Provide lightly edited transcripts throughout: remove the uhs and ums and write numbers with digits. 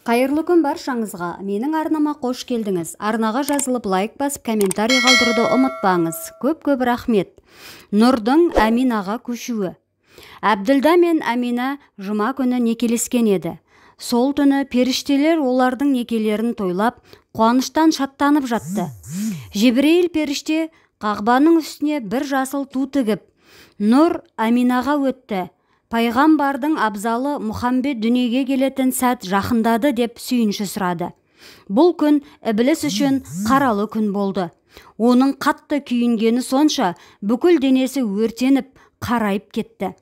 Қайырлы күн баршаңызға. Менің арнама қош келдіңіз. Арнаға жазылып лайк басып, комментарий қалдыруды ұмытпаңыз. Көп рахмет. Нұрдың Аминаға көшуі. Әбділда мен Амина жұма күні некелескен еді. Сол түні періштелер олардың некелерін тойлап, қуаныштан шаттанып жатты. Жебірейіл періште қағбаның үстіне бір жасыл ту тігіп, Нұр Аминаға өтті. Пайғамбардың абзалы Мұхаммед дүниеге келетін сәт жақындады деп сүйінші сұрады. Бұл күн Ібліс үшін қаралы күн болды. Оның қатты күйінгені сонша бүкіл денесі өртеніп, қарайып кетті.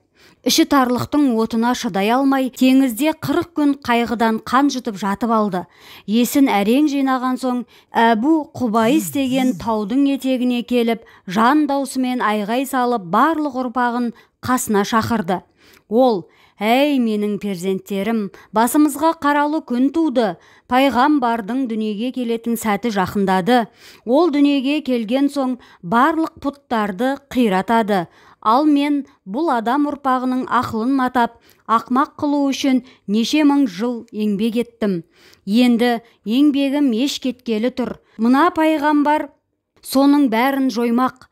Іші тарлықтың отына шыдай алмай, теңізде 40 күн қайғыдан қан жұтып жатып алды. Есін әрең жинаған соң, Әбу Құбайыс деген таудың етегіне келіп, жан даусымен айғай салып, барлық ұрпағын қасына шақырды. Ол: «Әй менің перзенттерім, басымызға қаралы күн туды. Пайғамбардың дүниеге келетін сәті жақындады. Ол дүниеге келген соң барлық пұттарды қиратады. Ал мен бұл адам ұрпағының ақылын матап, ақмақ қылу үшін неше мың жыл еңбек еттім. Енді еңбегім еш кеткелі тұр. Мына пайғамбар соның бәрін жоймақ.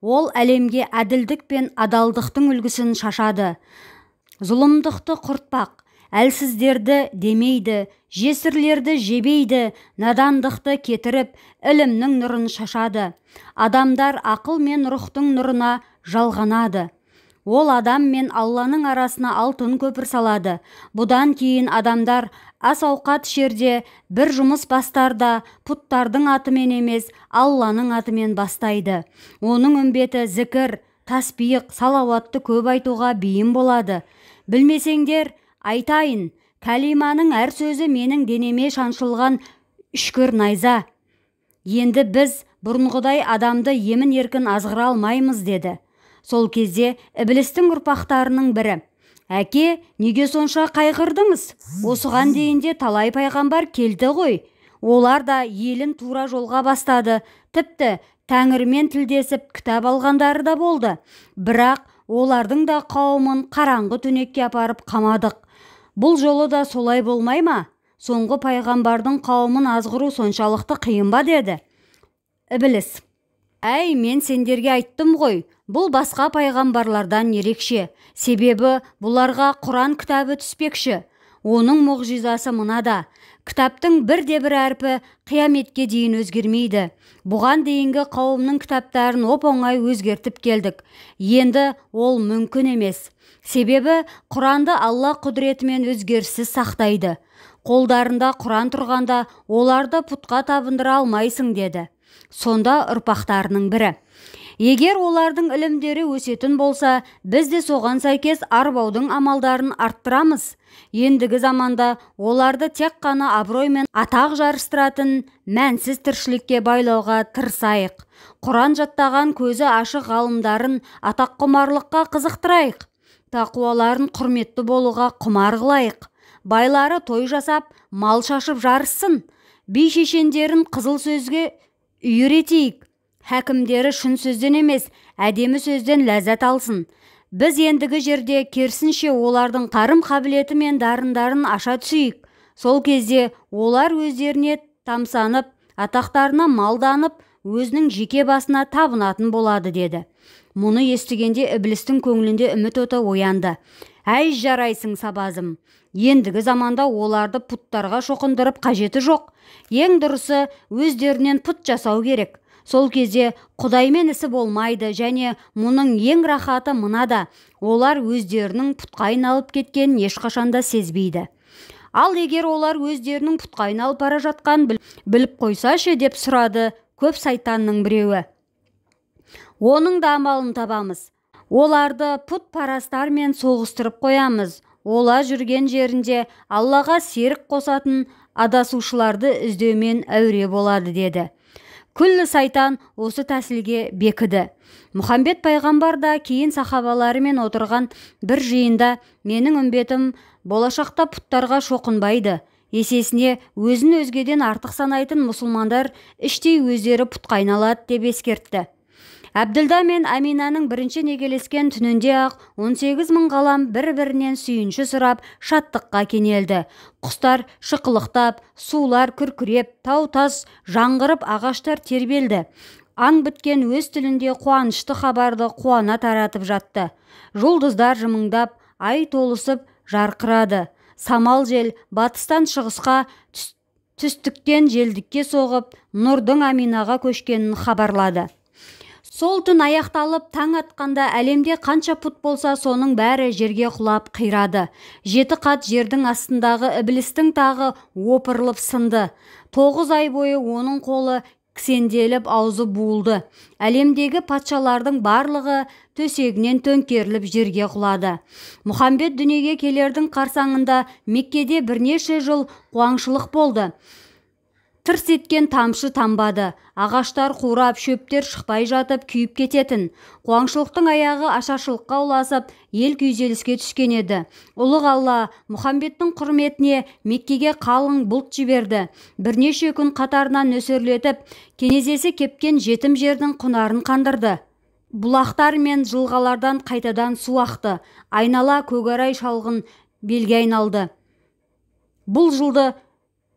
Ол әлемге әділдік пен адалдықтың үлгісін шашады. Зұлымдықты құртпақ, әлсіздерді демейді, жесірлерді жебейді, надандықты кетіріп, ілімнің нұрын шашады. Адамдар ақыл мен рухтың нұрына жалғанады. Ол адам мен Алланың арасына алтын көпір салады. Бұдан кейін адамдар ас ауқат ішерде бір жұмыс бастарда пұттардың атымен емес, Алланың атымен бастайды. Оның үмбеті зікір, тасбиқ, салауатты көп айтуға бейім болады. Білмесеңдер, айтайын, кәлиманың әр сөзі менің денеме шаншылған үшкір найза. Енді біз бұрынғыдай адамды емін еркін азғыра алмаймыз деді. Сол кезде Іблістің ұрпақтарының бірі: «Әке, неге сонша қайғырдыңыз? Осыған дейінде талай пайғамбар келді ғой. Олар да елін тура жолға бастады. Тіпті Тәңірмен тілдесіп кітап алғандары да болды. Бірақ олардың да қауымын қараңғы түнекке апарып қамадық. Бұл жолы да солай болмай ма? Соңғы пайғамбардың қауымын азғыру соншалықты қиын ба?» деді. Ібліс: «Әй, мен сендерге айттым ғой, бұл басқа пайғамбарлардан ерекше. Себебі бұларға Құран кітабы түспекші. Оның мұғжизасы мынада: кітаптың бірде-бір әрпі қияметке дейін өзгермейді. Бұған дейінгі қауымның кітаптарын оп-оңай өзгертіп келдік. Енді ол мүмкін емес. Себебі Құранды Алла құдіретімен өзгеріссіз сақтайды. Қолдарында Құран тұрғанда оларды пұтқа табындыра алмайсың» деді. Сонда ұрпақтарының бірі: «Егер олардың ілімдері өсетін болса, біз де соған сәйкес арбаудың амалдарын арттырамыз. Ендігі заманда оларды тек қана абырой мен атақ жарыстыратын мәнсіз тіршілікке байлауға тырысайық. Құран жаттаған көзі ашық ғалымдарын атаққұмарлыққа қызықтырайық. Тақуаларын құрметті болуға құмар қылайық. Байлары той жасап, мал шашып жарыссын. Би-шешендерін қызыл сөзге үйретейік. Хәкімдері шын сөзден емес, әдемі сөзден ләззат алсын. Біз ендігі жерде керісінше олардың қарым-қабілеті мен дарындарын аша түсейік. Сол кезде олар өздеріне тамсанып, атақтарына малданып, өзінің жеке басына табынатын болады» деді. Мұны естігенде Іблістің көңілінде үміт оты оянды. «Әй жарайсың сабазым. Ендігі заманда оларды пұттарға шоқындырып қажеті жоқ. Ең дұрысы өздерінен пұт жасау керек. Сол кезде Құдаймен ісі болмайды және мұның ең рахаты мынада: олар өздерінің пұтқа айналып кеткенін ешқашанда сезбейді. Ал егер олар өздерінің пұтқа айналып бара жатқан біліп қойсашы» деп сұрады көп сайтанның біреуі. «Оның да амалын табамыз. Оларды пұт парастармен соғыстырып қоямыз. Ола жүрген жерінде Аллаға серік қосатын адасушыларды іздеумен әуре болады» деді. Күллі сайтан осы тәсілге бекіді. Мұхаммед пайғамбар да кейін сахабаларымен отырған бір жиында: «Менің үмбетім болашақта пұттарға шоқынбайды. Есесіне өзін өзгеден артық санайтын мұсылмандар іштей өздері пұтқа айналады» деп ескертті. Әбділда мен Аминаның бірінші некелескен түнінде ақ 18 мың ғалам бір-бірінен сүйінші сұрап шаттыққа кенелді. Құстар шықылықтап, сулар күркіреп, тау-тас жаңғырып, ағаштар тербелді. Аң біткен өз тілінде қуанышты хабарды қуана таратып жатты. Жұлдыздар жымыңдап, ай толысып жарқырады. Самал жел батыстан шығысқа, түстіктен желдікке соғып, нұрдың Аминаға көшкенін хабарлады. Сол түн аяқталып, таң атқанда әлемде қанша пұт болса, соның бәрі жерге құлап қирады. 7 қат жердің астындағы іблістің тағы опырылып сынды. 9 ай бойы оның қолы кісенделіп, аузы буылды. Әлемдегі патшалардың барлығы төсегінен төңкеріліп жерге құлады. Мұхамбет дүниеге келердің қарсаңында Меккеде бірнеше жыл қуаңшылық болды. Тырс еткен тамшы тамбады. Ағаштар қурап, шөптер шықпай жатып күйіп кететін. Қуаңшылықтың аяғы ашаршылыққа ұласып, ел күйзеліске түскен еді. Ұлық Алла Мұхамбеттің құрметіне Меккеге қалың бұлт жіберді. Бірнеше күн қатарынан нөсерлетіп, кенезесі кепкен жетім жердің құнарын қандырды. Бұлақтар мен жылғалардан қайтадан су ақты. Айнала көкарай шалғын белге айналды. Бұл жылды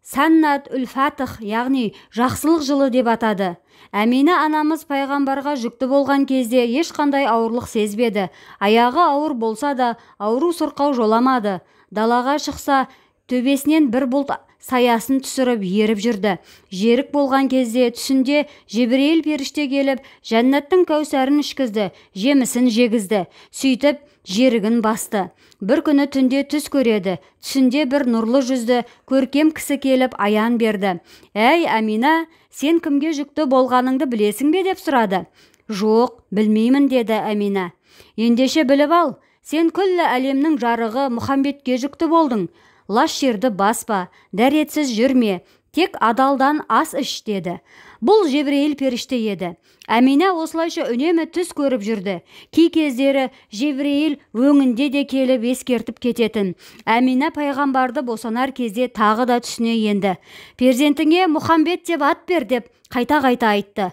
Саннат үл-Фатых, яғни жақсылық жылы деп атады. Әмина анамыз пайғамбарға жүкті болған кезде ешқандай ауырлық сезбеді. Аяғы ауыр болса да, ауру сырқау жоламады. Далаға шықса, төбесінен бір бұлт саясын түсіріп еріп жүрді. Жерік болған кезде түсінде Жебірейіл періште келіп, жәннаттың кәусәрін ішкізді, жемісін жегізді. Сөйтіп, жерігін басты. Бір күні түнде түс көреді. Түсінде бір нұрлы жүзді, көркем кісі келіп аян берді. «Әй, Амина, сен кімге жүкті болғаныңды білесің бе?» деп сұрады. «Жоқ, білмеймін» деді Амина. «Ендеше біліп ал, сен күллі әлемнің жарығы Мұхамбетке жүкті болдың. Лас жерді баспа, дәретсіз жүрме, тек адалдан ас іш» деді. Бұл Жебірейіл періште еді. Әмина осылайша үнемі түс көріп жүрді. Кей кездері Жебірейіл өңінде де келіп ескертіп кететін. Әмина пайғамбарды босанар кезде тағы да түсіне енді. «Перзентіңе Мұхамбет деп ат бер» деп қайта-қайта айтты.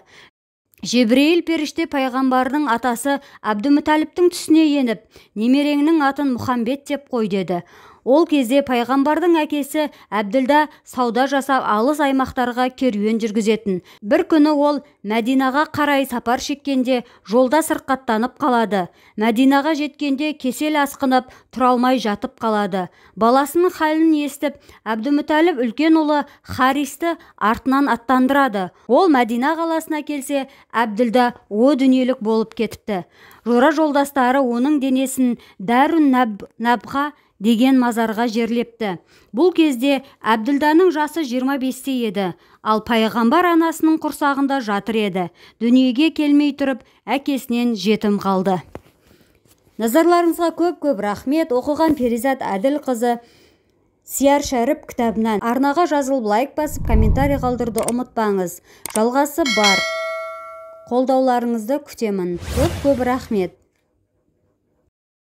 Жебірейіл періште пайғамбардың атасы Әбдімүтәліптің түсіне еніп, «Немереңнің атын Мұхамбет деп қой» деді. Ол кезде пайғамбардың әкесі Әбділда сауда жасап алыс аймақтарға керуен жүргізетін. Бір күні ол Мәдинаға қарай сапар шеккенде жолда сырқаттанып қалады. Мәдинаға жеткенде кесел асқынып, тұра алмай жатып қалады. Баласының халін естіп, Әбдімүтәліп үлкен ұлы Харисті артынан аттандырады. Ол Мәдина қаласына келсе, Әбділда о дүниелік болып кетіпті. Жора жолдастары оның денесін Дәрун Набға деген мазарға жерлепті. Бұл кезде Әбділданың жасы 25-те еді, ал пайғамбар анасының құрсағында жатыр еді. Дүниеге келмей тұрып, әкесінен жетім қалды. Назарларыңызға көп-көп рахмет. Оқыған Перизат Әділқызы Сияр Шәріп кітабынан. Арнаға жазылып лайк басып, комментарий қалдырды ұмытпаңыз. Жалғасы бар. Қолдауларыңызды күтемін. Көп-көп рахмет.